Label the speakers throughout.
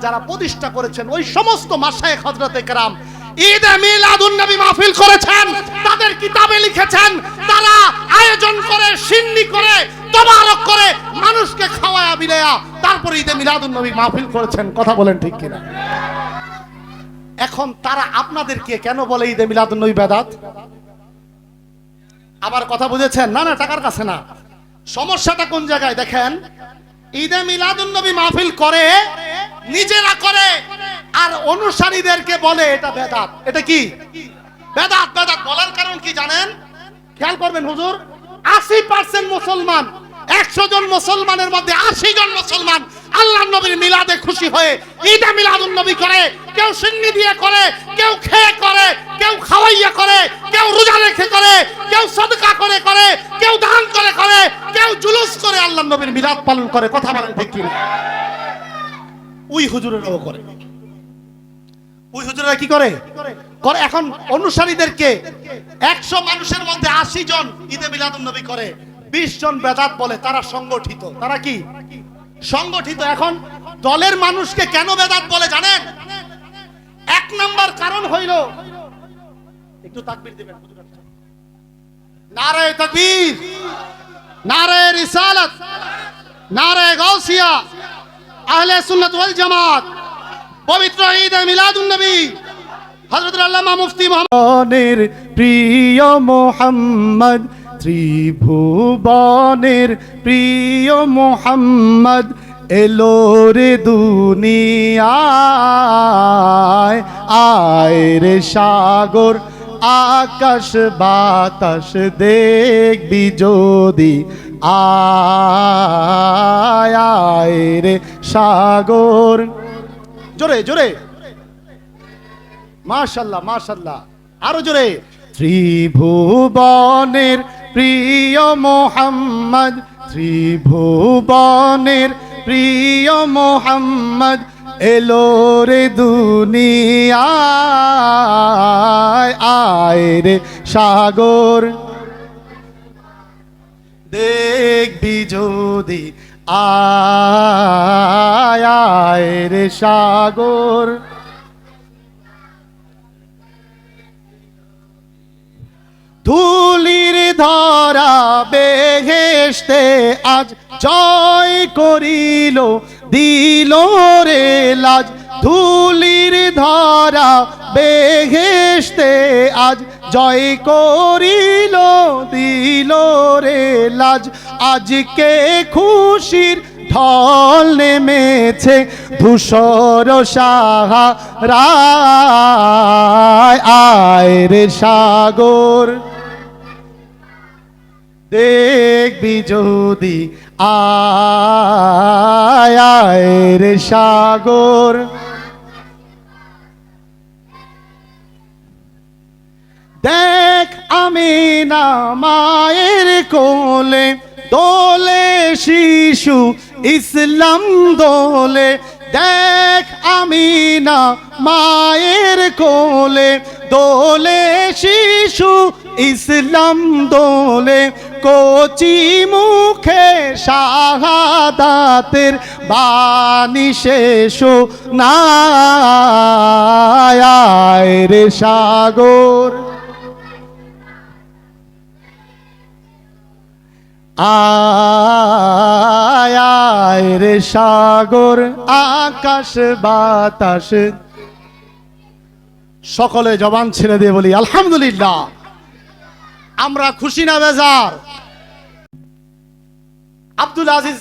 Speaker 1: যারা প্রতিষ্ঠা করেছেন ওই সমস্ত মাশায়েখ হযরতে কেরাম ঈদে মিলাদুন নবী মাহফিল করেছেন, তাদের কিতাবে লিখেছেন তারা আয়োজন করে, সিন্নি করে, তবারক করে, মানুষকে খাওয়ায়া বিলায়া তারপরে ঈদে মিলাদুন নবী মাহফিল করেছেন। কথা বলেন ঠিক কিনা? এখন তারা আপনাদেরকে কেন বলে ঈদে মিলাদুন নবী বেদাত? আবার কথা বুঝেছেন? না না, টাকার কাছে না। সমস্যাটা কোন জায়গায় দেখেন, ঈদে মিলাদুন নবী মাহফিল করে, নিজেরা করে, আর অনুসারীদেরকে বলে এটা বেদাত। এটা কি বেদাত? বেদাত বলার কারণ কি জানেন? খেয়াল করবেন হুজুর, 80% মুসলমান, 100 জন মুসলমানের মধ্যে 80 জন মুসলমান আল্লাহর নবীর মিলাদে খুশি হয়ে ঈদে মিলাদুন নবী করে। কেউ সিন্নি দিয়ে করে, কেউ খেয়ে করে, কেউ খাওয়াইয়া করে, কেউ রোজা রেখে করে, কেউ সদকা করে করে, কেউ দান করে করে, কেউ জুলুস করে আল্লাহর নবীর মিলাদ পালন করে। কথা বলেন ঠিক কি? ওই হুজুরেরাও করে। ওই হুজুরেরা কি করে? করে এখন অনুসারীদেরকে 100 মানুষের মধ্যে 80 জন ঈদে মিলাদুন নবী করে, 20 জন বেদাত বলে। তারা সংগঠিত। তারা কি সংগঠিত? এখন দলের মানুষকে কেন বেদাত বলে জানেন? 1 নাম্বার কারণ হইল, একটু তাকবীর দিবেন, নারে তাকবীর, নারে রিসালাত, নারে গাউসিয়া, আহলে সুন্নাত ওয়াল জামাত, পবিত্র ঈদে মিলাদুন নবী হযরত আল্লামা মুফতি মুহাম্মদের প্রিয় মুহাম্মদ, ত্রিভুবনের প্রিয় মুহাম্মদ এলো রে দুনিয়ায়। আয় রে সাগর আকাশ বাতাস দেখবি যদি, আয় আয় রে সাগর। জোরে জোরে, মাশাআল্লাহ মাশাআল্লাহ, আরো জোরে। ত্রিভুবনের প্রিয় মুহাম্মদ, ত্রিভুবনের প্রিয় মুহাম্মদ এলো রে দুনিয়ায়। আয় রে সাগর দেখবি যদি, আয় আয় রে সাগর। ধুলির ধরা বেহেশতে আজ জয় করিল, দিল রে লাজ। ধুলির ধরা বেহেশতে আজ জয় করিল, দিল রে লাজ। আজকে খুশির ঢল নেমেছে ধূসর সাহারায়। আয় রে সাগর দেখবি যদি, আয় আয় রে সাগর। দেখ আমিনা মায়ের কোলে, দোলে শিশু ইসলাম দোলে। দেখ আমিনা মায়ের কোলে, দোলে শিশু ইসলাম দোলে। কচি মুখে শাহাদাতের বাণী শেষ না, আয় রে সাগর, আয় আয় রে সাগর। আকাশ বাতাস সকলে জবান ছেড়ে দিয়ে বলি আলহামদুলিল্লাহ। আমরা খুশি না বেজার? আব্দুল আজিজ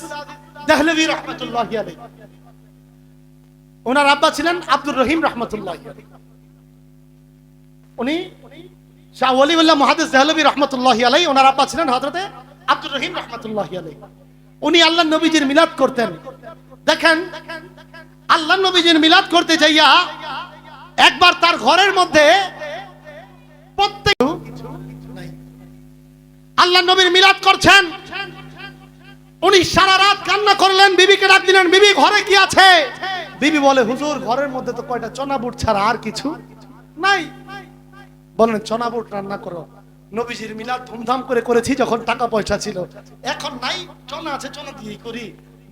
Speaker 1: দেহলভী রহমতুল্লাহি আলাইহি, ওনার আব্বা ছিলেন আব্দুর রহিম রহমতুল্লাহি আলাইহি। উনি শাহ ওয়ালিউল্লাহ মুহাদ্দিস দেহলভী রহমতুল্লাহি আলাইহি, ওনার আব্বা ছিলেন হযরতে আব্দুর রহিম রহমতুল্লাহি আলাইহি। উনি আল্লাহর নবীজির মিলাদ করতেন। দেখেন, আল্লাহর নবীজির মিলাদ করতে যাইয়া একবার তার ঘরের মধ্যে প্রত্যেক আল্লাহর নবীর মিলাদ করছেন, উনি সারা রাত কান্না করলেন, বিবিকে ডাক দিলেন, বিবি ঘরে কি আছে? বিবি বলে, হুজুর ঘরের মধ্যে তো কয়টা চনা বুট ছাড়া আর কিছু নাই। বলেন চনা বুট রান্না করো। নবীজির মিলাদ ধুমধাম করে করেছি যখন টাকা পয়সা ছিল, এখন নাই, চনা আছে, চনা দিয়ে করি।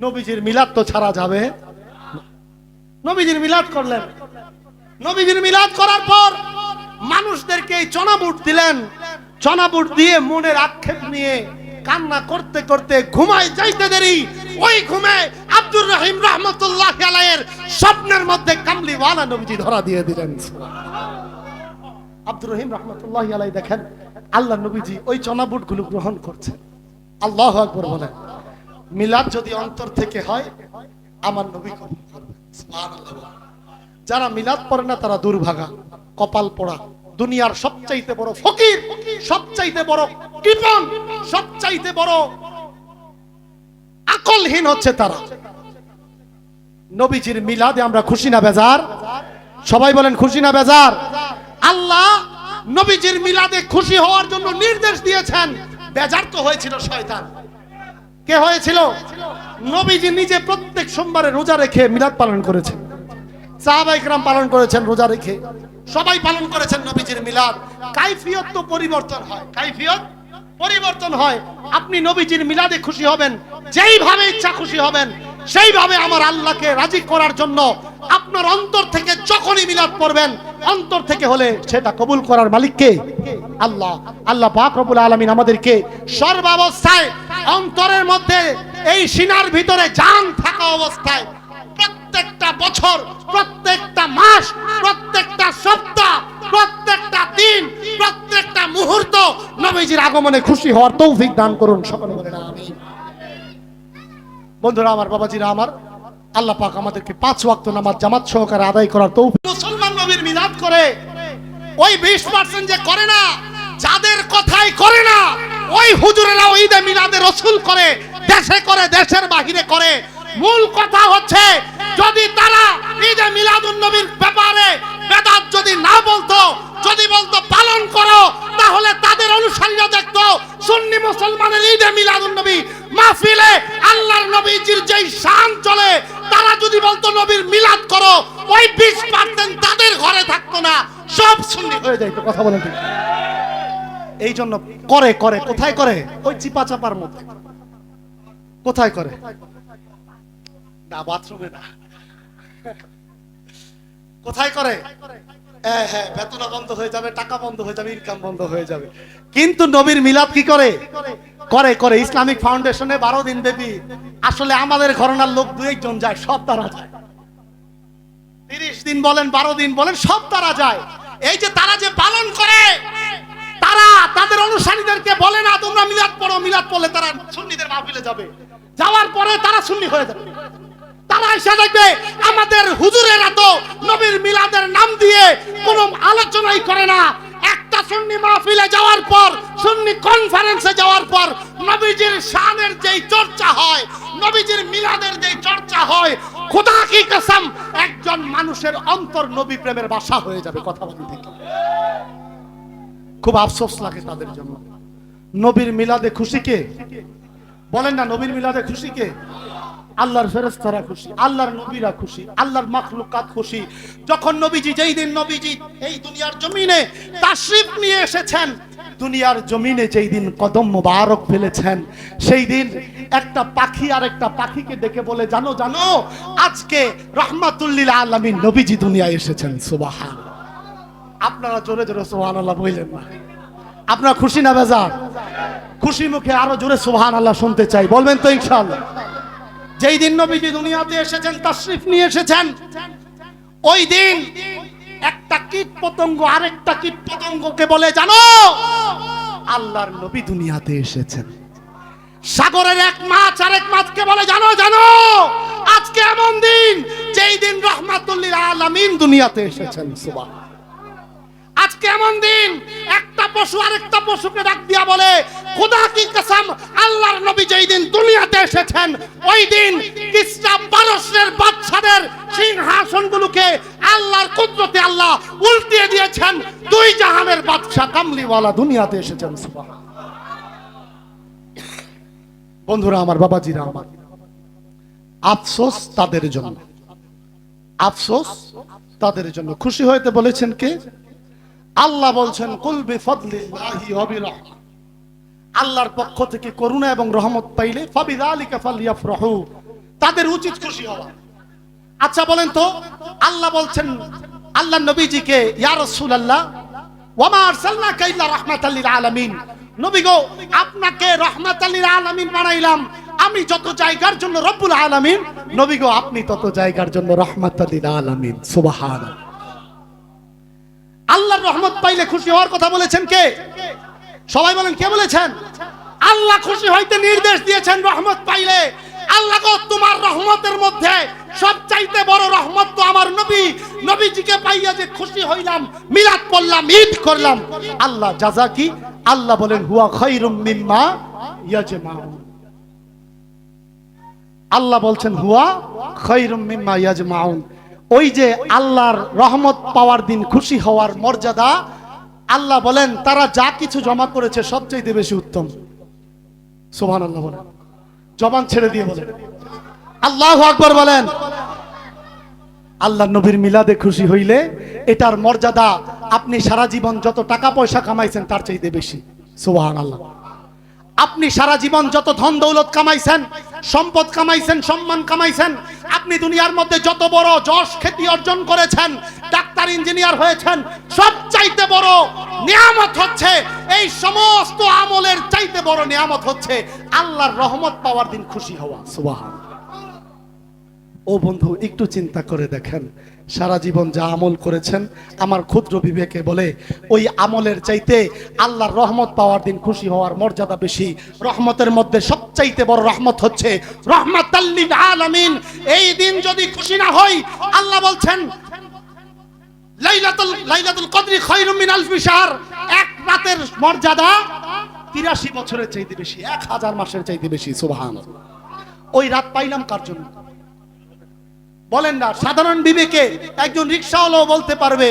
Speaker 1: নবীজির মিলাদ তো ছাড়া যাবে। নবীজির মিলাদ করলেন। নবীজির মিলাদ করার পর মানুষদেরকে এই চনাবুট দিলেন। চনাবুট দিয়ে মনের আক্ষেপ নিয়ে কান্না করতে করতে ঘুমায় যাইতে দেরি। ওই ঘুমে আব্দুর রহিম রাহমাতুল্লাহ আলাইহির স্বপ্নের মধ্যে কামলিওয়ালা নবীজি ধরা দিয়ে দিলেন। আব্দুর রহিম রাহমাতুল্লাহ আলাইহি দেখেন আল্লাহ নবীজি ওই চনাবুট গুলো গ্রহণ করছেন। আল্লাহু আকবার বলেন। মিলাদ যদি অন্তর থেকে হয় আমার নবী কবুল করবেন। সুবহানাল্লাহ। যারা মিলাদ পড়ে না তারা দুর্ভাগা, কপাল পোড়া, দুনিয়ার সবচাইতে বড় ফকির, সবচাইতে বড় কৃপণ, সবচাইতে বড় আকলহীন হচ্ছে তারা। নবীজির মিলাদে আমরা খুশি না বেজার? সবাই বলেন খুশি না বেজার? আল্লাহ নবীজির মিলাদে খুশি হওয়ার জন্য নির্দেশ দিয়েছেন। বেজার তো হয়েছিল শয়তান। কে হয়েছিল? নবীজি নিজে প্রত্যেক সোমবারে রোজা রেখে মিলাদ পালন করেছেন। সাহাবায়ে কেরাম পালন করেছেন রোজা রেখে, সবাই পালন করেছেন নবীজির মিলাদ। কাইফিয়ত তো পরিবর্তন হয়, কাইফিয়ত পরিবর্তন হয়। আপনি নবীজির মিলাদে খুশি হবেন, যেইভাবে ইচ্ছা খুশি হবেন, সেইভাবে আমার আল্লাহকে রাজি করার জন্য আপনার অন্তর থেকে যখনই মিলাদ পড়বেন, অন্তর থেকে হলে সেটা কবুল করার মালিক কে? আল্লাহ। আল্লাহ পাক রব্বুল আলামিন আমাদেরকে সর্বাবস্থায় অন্তরের মধ্যে এই সিনার ভিতরে জান থাকা অবস্থায় প্রত্যেকটা বছর, প্রত্যেকটা মাস, প্রত্যেকটা সপ্তাহ, প্রত্যেকটা দিন, প্রত্যেকটা মুহূর্ত নবীজির আগমনে খুশি হওয়ার তৌফিক দান করুন। সকলে বলেন আমিন। বন্ধুরা আমার, বাবাজিরা আমার, আল্লাহ পাক আমাদেরকে 5 ওয়াক্ত নামাজ জামাত সহকারে আদায় করার তৌফিক। মুসলমান নবীর মিলাদ করে ওই 20% যে করে না, যাদের কথাই করে না, ওই হুজুরেরাও ঈদে মিলাদে রাসূল করে, দেশে করে, দেশের বাহিরে করে। মূল কথা হচ্ছে যদি তারা ঈদে মিলাদুন নবীর ব্যাপারে বেদাত যদি না বলতো, যদি বলতো পালন করো, তাহলে তাদের অনুসারীরা দেখতো সুন্নি মুসলমানের ঈদে মিলাদুন নবী মাহফিলে আল্লাহর নবীজির যেই শান চলে, তারা যদি বলতো নবীর মিলাদ করো, ওই 20% তাদের ঘরে থাকতো না, সব সুন্নি হয়ে যাইত। কথা বলেন ঠিক? এই জন্য করে করে কোথায় করে? ওই চিপা চাপার মধ্যে। কোথায় করে? না বাথরুমে না। কোথায় করে? হ্যাঁ, বেতন বন্ধ হয়ে যাবে, টাকা বন্ধ হয়ে যাবে, ইনকাম বন্ধ হয়ে যাবে। কিন্তু নবীর মিলাদ কি করে? করে করে ইসলামিক ফাউন্ডেশনে 12 দিন ব্যাপী। আসলে আমাদের ঘরানার লোক 2-1 জন যায়, সব তারা যায়। 30 দিন বলেন, 12 দিন বলেন, সব তারা যায়। এই যে তারা যে পালন করে, তারা তাদের অনুসারীদেরকে বলে না তোমরা মিলাদ পড়ো, মিলাদ পড়লে তারা সুন্নিদের মাহফিলে যাবে। যাওয়ার পরে তারা সুন্নি হয়ে যাবে। তারা এসে দেখবে আমাদের হুজুরেরা তো নবীর মিলাদের নাম দিয়ে কোনো আলোচনাই করে না। একটা সুন্নি মাহফিলে যাওয়ার পর, সুন্নি কনফারেন্সে যাওয়ার পর নবীজির শানের যেই চর্চা হয়, নবীজির মিলাদের যেই চর্চা হয়, খোদা কি কসম, একজন মানুষের অন্তর নবী প্রেমের ভাষা হয়ে যাবে। কথা বলতে থেকে খুব আফসোস লাগে তাদের জন্য। নবীর মিলাদে খুশি কে? বলেন না, নবীর মিলাদে খুশি কে? আল্লাহর ফেরেশতারা খুশি, আল্লাহর নবীরা খুশি, আল্লাহর মাখলুকাত খুশি। যখন নবীজি, যেই দিন নবীজি এই দুনিয়ার জমিনে তাশরিফ নিয়ে এসেছেন, দুনিয়ার জমিনে যেই দিন কদম মোবারক ফেলেছেন, সেই দিন একটা পাখি আর একটা পাখিকে ডেকে বলে, জানো জানো আজকে রাহমাতুল লিল আলামিন নবীজি দুনিয়ায় এসেছেন। সুবহানাল্লাহ। আপনারা জোরে জোরে সুবহানাল্লাহ বললেন না? আপনারা খুশি না বেজার? খুশি মুখে আরো জোরে সুবহানাল্লাহ শুনতে চাই। বলবেন তো ইনশাআল্লাহ? যেই দিন নবীজি দুনিয়াতে এসেছেন, তাশরিফ নিয়ে এসেছেন, ওই দিন একটা কীট পতঙ্গ আরেকটা কীট পতঙ্গকে বলে, জানো আল্লাহর নবী দুনিয়াতে এসেছেন। সাগরের এক মাছ আরেক মাছকে বলে, জানো জানো আজকে এমন দিন যেই দিন রাহমাতুল লিল আলামিন দুনিয়াতে এসেছেন। সুবহানাল্লাহ। আজকে এমন দিন একটা পশু আরেকটা পশুকে ডাক দিয়া বলে, খোদা কি কসম, আল্লাহর নবী যেই দিন দুনিয়াতে এসেছেন, ওই দিন কিসরা পারস্যের বাদশাদের সিংহাসনগুলোকে আল্লাহর কুদরতে আল্লাহ উল্টিয়ে দিয়েছেন। 2 জাহানের বাদশা কামলিওয়ালা দুনিয়াতে এসেছেন। সুবহানাল্লাহ। বন্ধুরা আমার, বাবাজিরা আমার, আফসোস তাদের জন্য, আফসোস তাদের জন্য। খুশি হইতে বলেছেন কে? আল্লাহ বলছেন, কুল বিফাদলিল্লাহি ওয়া বিরাহমাতিহি, আল্লাহর পক্ষ থেকে করুণা এবং রহমত পাইলে ফাবিযালিকা ফালইফরাহু, তাদের উচিত খুশি হওয়া। আচ্ছা বলেন তো, আল্লাহ বলছেন আল্লাহ নবীজিকে, ইয়া রাসূলুল্লাহ ওয়া মা আরসালনাকা ইল্লা রাহমাতাল লিল আলামিন, নবী গো আপনাকে রাহমাতাল লিল আলামিন বানাইলাম, আমি যত জায়গার জন্য রব্বুল আলামিন, নবী গো আপনি তত জায়গার জন্য রাহমাতাল লিল আলামিন। সুবহানাল্লাহ। আল্লাহর রহমত পাইলে খুশি হওয়ার কথা বলেছেন কে? সবাই বলেন, কে বলেছেন? আল্লাহ খুশি হইতে নির্দেশ দিয়েছেন রহমত পাইলে। আল্লাহ গো তোমার রহমতের মধ্যে সবচাইতে বড় রহমত তো আমার নবী, নবীজিকে পাইয়া যে খুশি হইলাম, মিলাদ পড়লাম, ঈদ করলাম। আল্লাহ জাযা কি? আল্লাহ বলেন হুয়া খায়রুম মিম্মা ইয়াজমাউন। আল্লাহ বলছেন হুয়া খায়রুম মিম্মা ইয়াজমাউন। ওই যে আল্লাহর রহমত পাওয়ার দিন খুশি হওয়ার মর্যাদা, আল্লাহ বলেন তারা যা কিছু জমা করেছে সবচেয়ে বেশি উত্তম। সুবহানাল্লাহ বলেন, জবান ছেড়ে দিয়ে বলেন আল্লাহু আকবার বলেন। আল্লাহ নবীর মিলাদে খুশি হইলে এটার মর্যাদা আপনি সারা জীবন যত টাকা পয়সা কামাইছেন তার চাইতে বেশি। সুবহানাল্লাহ। আপনি সারা জীবন যত ধন দৌলত কামাইছেন, সম্পদ কামাইছেন, সম্মান কামাইছেন, আপনি দুনিয়ার মধ্যে যত বড় যশ খ্যাতি অর্জন করেছেন, ডাক্তার ইঞ্জিনিয়ার হয়েছেন, সবচাইতে বড় নিয়ামত হচ্ছে, এই সমস্ত আমলের চাইতে বড় নিয়ামত হচ্ছে আল্লাহর রহমত পাওয়ার দিন খুশি হওয়া। সুবহানাল্লাহ। ও বন্ধু, একটু চিন্তা করে দেখেন, সারা জীবন যা আমল করেছেন, আমার ক্ষুদ্র বিবেকে বলে ওই আমলের চাইতে আল্লাহর রহমত পাওয়ার দিন খুশি হওয়ার মর্যাদা বেশি। রহমতের মধ্যে সবচাইতে বড় রহমত হচ্ছে রাহমাতাল লিল আলামিন। এই দিন যদি খুশি না হই, আল্লাহ বলছেন লাইলাতুল কদরি খায়রুম মিন আলফি শাহর, এক রাতের মর্যাদা 83 বছরের চাইতে বেশি, 1000 মাসের চাইতে বেশি। সুবহানাল্লাহ। ওই রাত পাইলাম কার জন্য বলেন না? সাধারণ বিবেকে একজন রিকশাওয়ালাও বলতে পারবে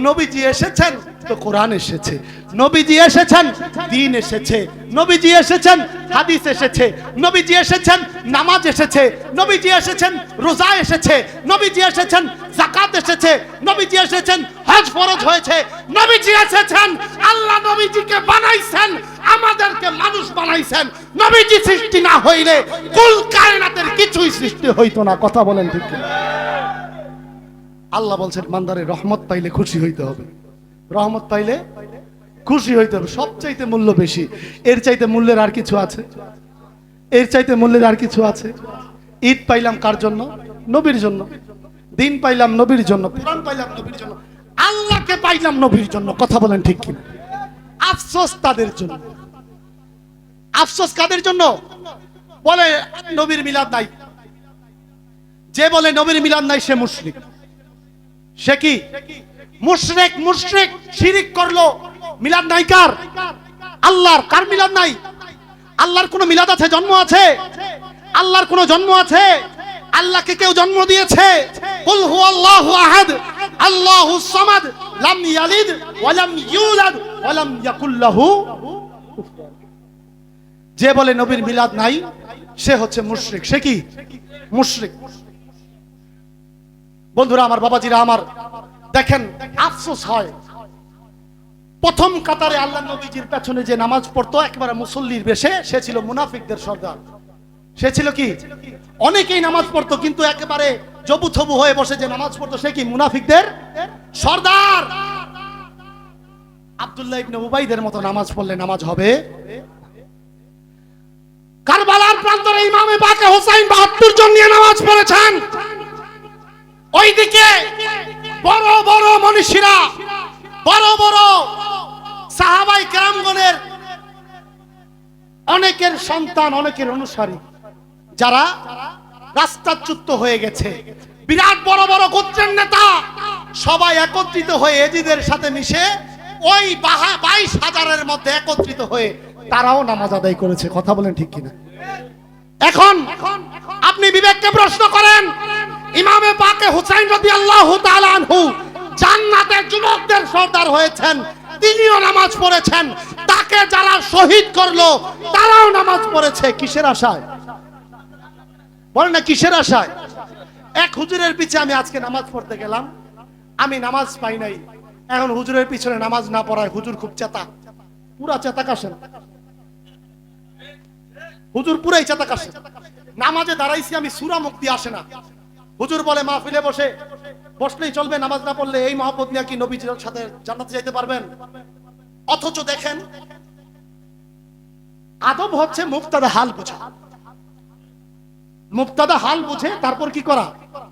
Speaker 1: নবীজি এসেছেন তো কোরআন এসেছে, নবীজি এসেছেন দ্বীন এসেছে, নবীজি এসেছেন হাদিস এসেছে, নবীজি এসেছেন নামাজ এসেছে, নবীজি এসেছেন রোজা এসেছে, নবীজি এসেছেন যাকাত এসেছে, নবীজি এসেছেন হজ ফরজ হয়েছে, নবীজি এসেছেন, আল্লাহ নবীজিকে বানাইছেন, আমাদেরকে মানুষ বানাইছেন। নবীজি সৃষ্টি না হইলে কুল কায়নাতের কিছুই সৃষ্টি হইতো না। কথা বলেন ঠিক কি? আল্লাহ বলছেন বান্দারে রহমত পাইলে খুশি হইতে হবে, রহমত পাইলে খুশি হইতে হবে। সবচাইতে মূল্য বেশি। এর চাইতে মূল্যের আর কিছু আছে? এর চাইতে মূল্যের আর কিছু আছে? ঈদ পাইলাম কার জন্য? নবীর জন্য। দিন পাইলাম নবীর জন্য, কোরআন পাইলাম নবীর জন্য, আল্লাহকে পাইলাম নবীর জন্য। কথা বলেন ঠিক কি? আফসোস তাদের জন্য। আফসোস কাদের জন্য? বলে নবীর মিলাদ নাই। যে বলে নবীর মিলাদ নাই সে মুশরিক। সে কি? মুশরিক। মুশরিক শিরিক করলো। মিলাদ নাই কার? আল্লাহর। কার মিলাদ নাই? আল্লাহর কোন মিলাদ আছে? জন্ম আছে? আল্লাহর কোন জন্ম আছে? আল্লাহকে কেউ জন্ম দিয়েছে? কুল হুয়াল্লাহু আহাদ আল্লাহুস সামাদ লাম ইয়ালিদ ওয়া লাম ইউলাদ ওয়া লাম ইয়াকুল লাহু। যে বলে নবীর মিলাদ নাই সে হচ্ছে মুশরিক। সে কি? মুশরিক। বন্ধুরা আমার, বাবাজিরা আমার, দেখেন আফসোস হয়, প্রথম কাতারে আল্লাহ নবীজির পেছনে যে নামাজ পড়তো একেবারে মুসল্লির বেশে, সে ছিল মুনাফিকদের সর্দার। সে ছিল কি? অনেকেই নামাজ পড়তো কিন্তু একেবারে জবুথবু হয়ে বসে যে নামাজ পড়তো সে কি? মুনাফিকদের সর্দার। আব্দুল্লাহ ইবনে উবাইদের মতো নামাজ পড়লে নামাজ হবে? কারবালার প্রান্তরে ইমামে বাকে হোসেন 72 জন নিয়ে নামাজ পড়েছেন। ওইদিকে বড় বড় মনীষীরা, বড় বড় সাহাবায়ে কেরামগণের অনেকের সন্তান, অনেকের অনুসারী যারা রাস্তাচ্যুত হয়ে গেছে, বিরাট বড় বড় গোত্রের নেতা সবাই একত্রিত হয়ে এজিদের সাথে মিশে ওই 22,000-এর মধ্যে একত্রিত হয়ে তারাও নামাজ আদায় করেছে। কথা বলেন ঠিক কিনা? এখন আপনি বিবেককে প্রশ্ন করেন, ইমামে পাকে হুসাইন রাদিয়াল্লাহু তাআলা আনহু জান্নাতের যুবকদের সর্দার হয়েছেন, তিনিও নামাজ পড়েছেন। তাকে যারা শহীদ করলো তারাও নামাজ পড়েছে। কিসের আশায়? বলেন না কিসের আশায়? এক হুজুরের পিছে আমি আজকে নামাজ পড়তে গেলাম, আমি নামাজ পাই নাই। এখন হুজুরের পিছনে নামাজ না পড়ায় হুজুর খুব চেতা, পুরা চেতা কাশেন। হুজুর পুরাই চেতা কাশেন। নামাজে দাঁড়াইছি আমি, সূরা মুক্তি আসে না। হুজুর বলে মাহফিলে বসলেই চলবে, নামাজ না পড়লে এই মহব্বত নিয়ে কি নবীজির সাথে জান্নাতে যেতে পারবেন? অথচ দেখেন আদব হচ্ছে মুবতাদা হাল বোঝা, মুবতাদা হাল বুঝে তারপর কি করা,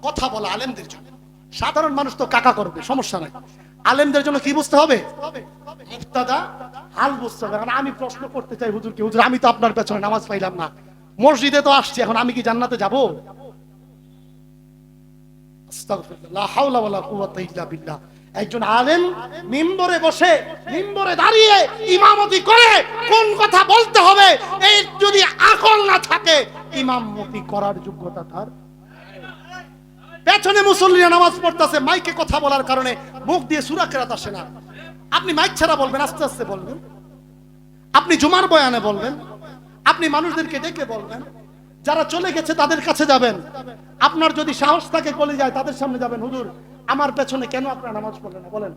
Speaker 1: কথা বলা। আলেমদের জন্য, সাধারণ মানুষ তো কাকা করবে, সমস্যা নাই। আলেমদের জন্য কি বুঝতে হবে? মুবতাদা হাল বুঝতে হবে। কারণ আমি প্রশ্ন করতে চাই হুজুরকে, হুজুর আমি তো আপনার পেছনে নামাজ পাইলাম না, মসজিদে তো আসছি, এখন আমি কি জান্নাতে যাব? আস্তাগফিরুল্লাহ, লা হাওলা ওয়ালা কুওয়াতা ইল্লা বিল্লাহ। একজন আলেম মিম্বরে বসে, মিম্বরে দাঁড়িয়ে ইমামতি করে কোন কথা বলতে হবে এই যদি আকল না থাকে, ইমামতি করার যোগ্যতা তার। পেছনে মুসল্লিরা নামাজ পড়তেছে, মাইকে কথা বলার কারণে মুখ দিয়ে সূরা কেরাত আসে না। আপনি মাইক ছাড়া বলবেন, আস্তে আস্তে বলবেন, আপনি জুমার বয়ানে বলবেন, আপনি মানুষদেরকে ডেকে বলবেন, যারা চলে গেছে তাদের কাছে যাবেন। আপনার যদি সাহস থাকে কলে যায় তাদের সামনে যাবেন, হুজুর আমার পেছনে কেন আপনারা নামাজ পড়লেন না, বলেন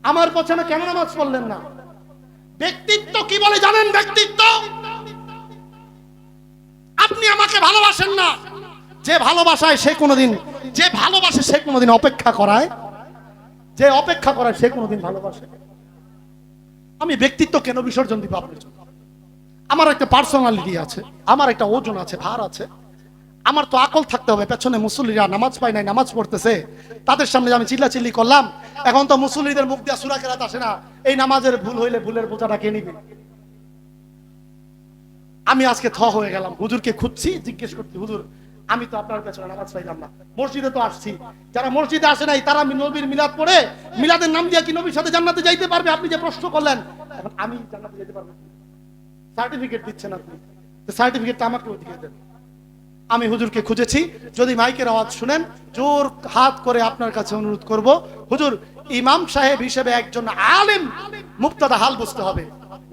Speaker 1: আমার পেছনে কেন নামাজ পড়লেন না? ব্যক্তিত্ব কি বলে জানেন? ব্যক্তিত্ব, আপনি আমাকে ভালোবাসেন না, যে ভালোবাসায় সে কোনোদিন, যে ভালোবাসে সে কোনোদিন অপেক্ষা করায়, যে অপেক্ষা করায় সে কোনোদিন ভালোবাসে। আমি ব্যক্তিত্ব কেন বিসর্জন দিব আপনার জন্য? আমার একটা পার্সোনালিটি আছে, আমার একটা ওজন আছে, ভার আছে, আমার তো আকল থাকতে হবে। পেছনে মুসল্লিরা নামাজ পায় নাই, নামাজ পড়তেছে, তাদের সামনে আমি চিল্লাচিল্লি করলাম, এখন তো মুসল্লিদের মুখ দিয়ে সূরা কেরাত আসে না, এই নামাজের ভুল হইলে ভুলের বোঝাটা কে নিবে? আমি আজকে হয়ে গেলাম, হুজুরকে খুঁজছি, জিজ্ঞেস করছি, হুজুর আমি তো আপনার পেছনে নামাজ পাইলাম না, মসজিদে তো আসছি, যারা মসজিদে আসে নাই তারা নবীর মিলাদ পড়ে, মিলাদের নাম দিয়ে কি নবীর সাথে জান্নাতে যাইতে পারবে? আপনি যে প্রশ্ন করলেন, এখন আমি জান্নাতে যেতে পারবো? সার্টিফিকেট দিচ্ছেন আপনি, সার্টিফিকেটটা আমাকে দিয়ে দেন। আমি হুজুরকে খুঁজেছি, যদি মাইকের আওয়াজ শুনেন জোর হাত করে আপনার কাছে অনুরোধ করব, হুজুর ইমাম সাহেব হিসেবে একজন আলেম মুবতাদা হাল বুঝতে হবে।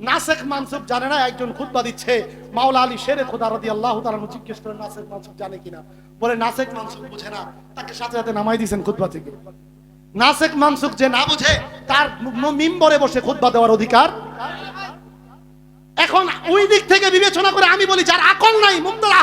Speaker 1: নাসেখ মানসুখ জানে না, একজন খুতবা দিচ্ছে, মাওলা আলী শেরে খোদা রাদিয়াল্লাহু তাআলা জিজ্ঞেস করেন নাসেখ মানসুখ জানে কিনা, বলে নাসেখ মানসুখ বুঝে না, তাকে সাথে সাথে নামাই দিয়েছেন খুতবা থেকে। নাসেখ মানসুখ যে না বুঝে তার মিম্বরে বসে খুতবা দেওয়ার অধিকার। এখন ওই দিক থেকে বিবেচনা করে আমি বলি, যার আকল নাই মুবতাদা